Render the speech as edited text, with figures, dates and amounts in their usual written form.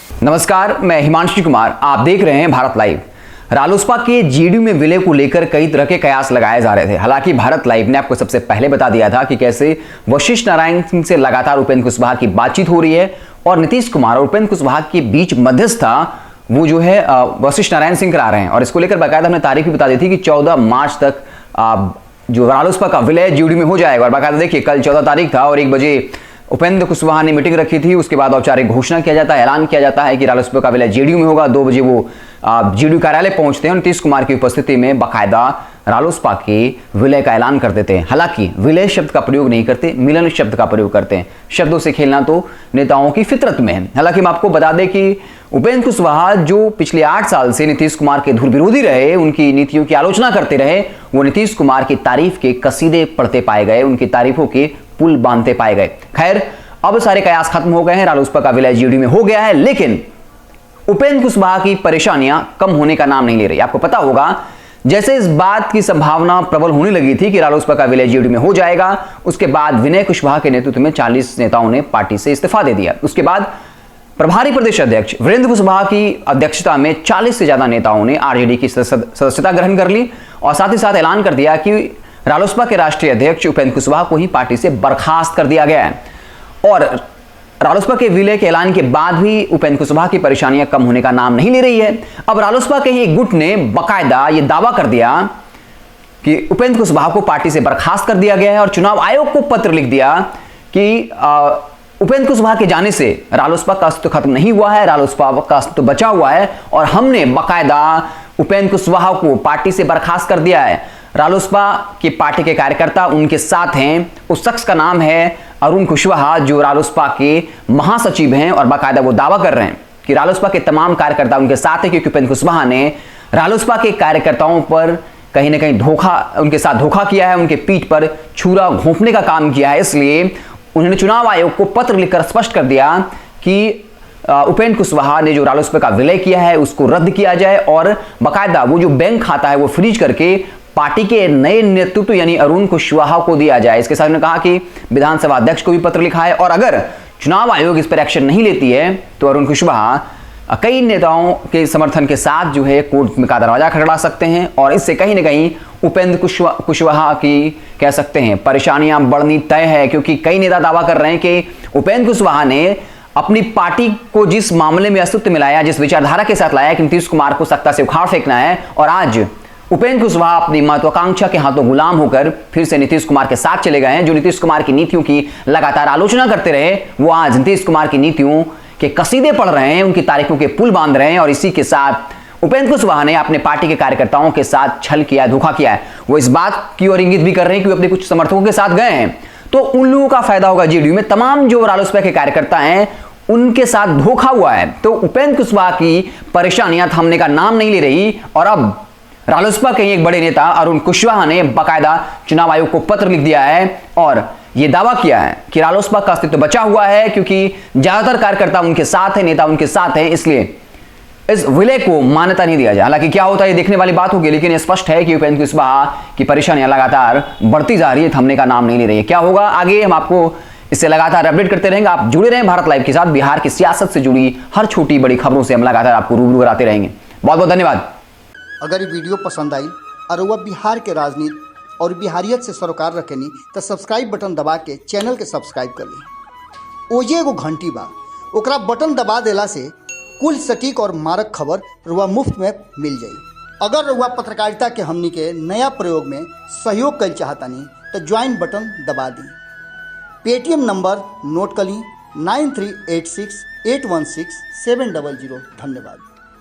नमस्कार, मैं हिमांशु कुमार। आप देख रहे हैं भारत लाइव। रालोसपा के जेडीयू में विलय को लेकर कई तरह के कयास लगाए जा रहे थे। हालांकि भारत लाइव ने आपको सबसे पहले बता दिया था कि कैसे वशिष्ठ नारायण सिंह से लगातार उपेंद्र कुशवाहा की बातचीत हो रही है और नीतीश कुमार और उपेंद्र कुशवाहा के बीच मध्यस्थता वो जो है वशिष्ठ नारायण सिंह करा रहे हैं। और इसको लेकर बाकायदा हमने तारीख भी बता दी थी कि 14 मार्च तक जो रालोसपा का विलय जेडीयू में हो जाएगा। और बाकायदा देखिए, कल 14 तारीख था और 1 बजे उपेंद्र कुशवाहा ने मीटिंग रखी थी। उसके बाद औपचारिक घोषणा किया जाता है, ऐलान किया जाता है कि रालोसपा का विलय जेडीयू में होगा। 2 बजे वो जेडीयू कार्यालय पहुंचते हैं और नीतीश कुमार की उपस्थिति में बाकायदा रालोसपा के विलय का ऐलान कर देते हैं। हालांकि विलय शब्द का प्रयोग नहीं करते, मिलन शब्द का प्रयोग करते हैं। शब्दों से खेलना तो नेताओं की फितरत में है। हालांकि हम आपको बता दें कि उपेंद्र कुशवाहा जो पिछले 8 साल से नीतीश कुमार के धुर विरोधी रहे, उनकी नीतियों की आलोचना करते रहे, वो नीतीश कुमार की तारीफ के कसीदे पढ़ते पाए गए, उनकी तारीफों के पुल बांधते पाए गए। खैर, अब सारे कयास खत्म हो गए हैं, रालोसपा का विलय जेडीयू में हो गया है। लेकिन उपेंद्र कुशवाहा की परेशानियां कम होने का नाम नहीं ले रही। आपको पता होगा, जैसे इस बात की संभावना प्रबल होने लगी थी कि रालोसपा का विलय जेडीयू में हो जाएगा, उसके बाद विनय कुशवाहा के नेतृत्व में 40 नेताओं ने पार्टी से इस्तीफा दे दिया। उसके बाद प्रभारी प्रदेश अध्यक्ष वीरेंद्र कुशवाहा की अध्यक्षता में 40 से ज्यादा नेताओं ने आरजेडी की सदस्यता ग्रहण कर ली और साथ ही साथ ऐलान कर दिया कि रालोसपा के राष्ट्रीय अध्यक्ष उपेंद्र कुशवाहा को ही पार्टी से बर्खास्त कर दिया गया है। और रालोसपा के विलय के ऐलान के बाद भी उपेंद्र कुशवाहा की परेशानियां कम होने का नाम नहीं ले रही है। अब रालोसपा के ही एक गुट ने बाकायदा ये दावा कर दिया कि उपेंद्र कुशवाहा को पार्टी से बर्खास्त कर दिया गया है और चुनाव आयोग को पत्र लिख दिया कि उपेंद्र कुशवाहा के जाने से रालोसपा का अस्तित्व खत्म नहीं हुआ है, रालोसपा का अस्तित्व बचा हुआ है और हमने बाकायदा उपेंद्र कुशवाहा को पार्टी से बर्खास्त कर दिया है। रालोसपा की पार्टी के कार्यकर्ता उनके साथ हैं। उस शख्स का नाम है अरुण कुशवाहा, जो रालोसपा के महासचिव हैं और बाकायदा वो दावा कर रहे हैं कि रालोसपा के तमाम कार्यकर्ता उनके साथ हैं, क्योंकि उपेंद्र कुशवाहा ने रालोसपा के कार्यकर्ताओं पर कहीं ना कहीं उनके साथ धोखा किया है, उनके पीठ पर छुरा घोंपने का काम किया है। इसलिए उन्होंने चुनाव आयोग को पत्र लिखकर स्पष्ट कर दिया कि उपेंद्र कुशवाहा ने जो रालोसपा का विलय किया है उसको रद्द किया जाए और बाकायदा वो जो बैंक खाता है वो फ्रीज करके पार्टी के नए नेतृत्व यानी अरुण कुशवाहा को दिया जाए। इसके साथ उन्होंने कहा कि विधानसभा अध्यक्ष को भी पत्र लिखा है और अगर चुनाव आयोग इस पर एक्शन नहीं लेती है तो अरुण कुशवाहा कई नेताओं के समर्थन के साथ जो है कोर्ट में का दरवाजा खटखटा सकते हैं और इससे कहीं ना कहीं उपेंद्र कुशवाहा की कह सकते हैं परेशानियां बढ़नी तय है। क्योंकि कई नेता दावा कर रहे हैं कि उपेंद्र कुशवाहा ने अपनी पार्टी को जिस मामले में अस्तित्व में लाया, जिस विचारधारा के साथ लाया कि नीतीश कुमार को सत्ता से उखाड़ फेंकना है, और आज उपेंद्र कुशवाहा अपनी महत्वाकांक्षा के हाथों गुलाम होकर फिर से नीतीश कुमार के साथ चले गए हैं। जो नीतीश कुमार की नीतियों की लगातार आलोचना करते रहे, वो आज नीतीश कुमार की नीतियों के कसीदे पढ़ रहे हैं, उनकी तारीखों के पुल बांध रहे हैं। और इसी के साथ उपेंद्र कुशवाहा ने अपने पार्टी के कार्यकर्ताओं के साथ छल किया, धोखा किया है। वो इस बात की ओर इंगित भी कर रहे हैं कि वो अपने कुछ समर्थकों के साथ गए हैं तो उन लोगों का फायदा होगा जेडीयू में। तमाम जो रालोसपा के कार्यकर्ता हैं उनके साथ धोखा हुआ है। तो उपेंद्र कुशवाहा की परेशानियां थमने का नाम नहीं ले रही और अब रालोसपा के एक बड़े नेता अरुण कुशवाहा ने बाकायदा चुनाव आयोग को पत्र लिख दिया है और यह दावा किया है कि रालोसपा का अस्तित्व बचा हुआ है, क्योंकि ज्यादातर कार्यकर्ता उनके साथ हैं, नेता उनके साथ हैं, इसलिए इस विलय को मान्यता नहीं दिया जाए। हालांकि क्या होता है ये देखने वाली बात होगी, लेकिन यह स्पष्ट है कि उपेंद्र कुशवाहा की परेशानियां लगातार बढ़ती जा रही है, थमने का नाम नहीं ले रही है। क्या होगा आगे, हम आपको इससे लगातार अपडेट करते रहेंगे। आप जुड़े रहें भारत लाइव के साथ। बिहार की सियासत से जुड़ी हर छोटी बड़ी खबरों से हम लगातार आपको रूबरू कराते रहेंगे। बहुत बहुत धन्यवाद। अगर ये वीडियो पसंद आई और वह बिहार के राजनीति और बिहारियत से सरोकार रखेनी तो सब्सक्राइब बटन दबा के चैनल के सब्सक्राइब कर ली। ओजे एगो घंटी बा, ओकरा बटन दबा देला से कुल सटीक और मारक खबर रुआ मुफ्त में मिल जाई। अगर रुआ पत्रकारिता के हमनी के नया प्रयोग में सहयोग कर चाहतानी तो ज्वाइन बटन दबा दी। पेटीएम नंबर नोट कर ली 9386816700। धन्यवाद।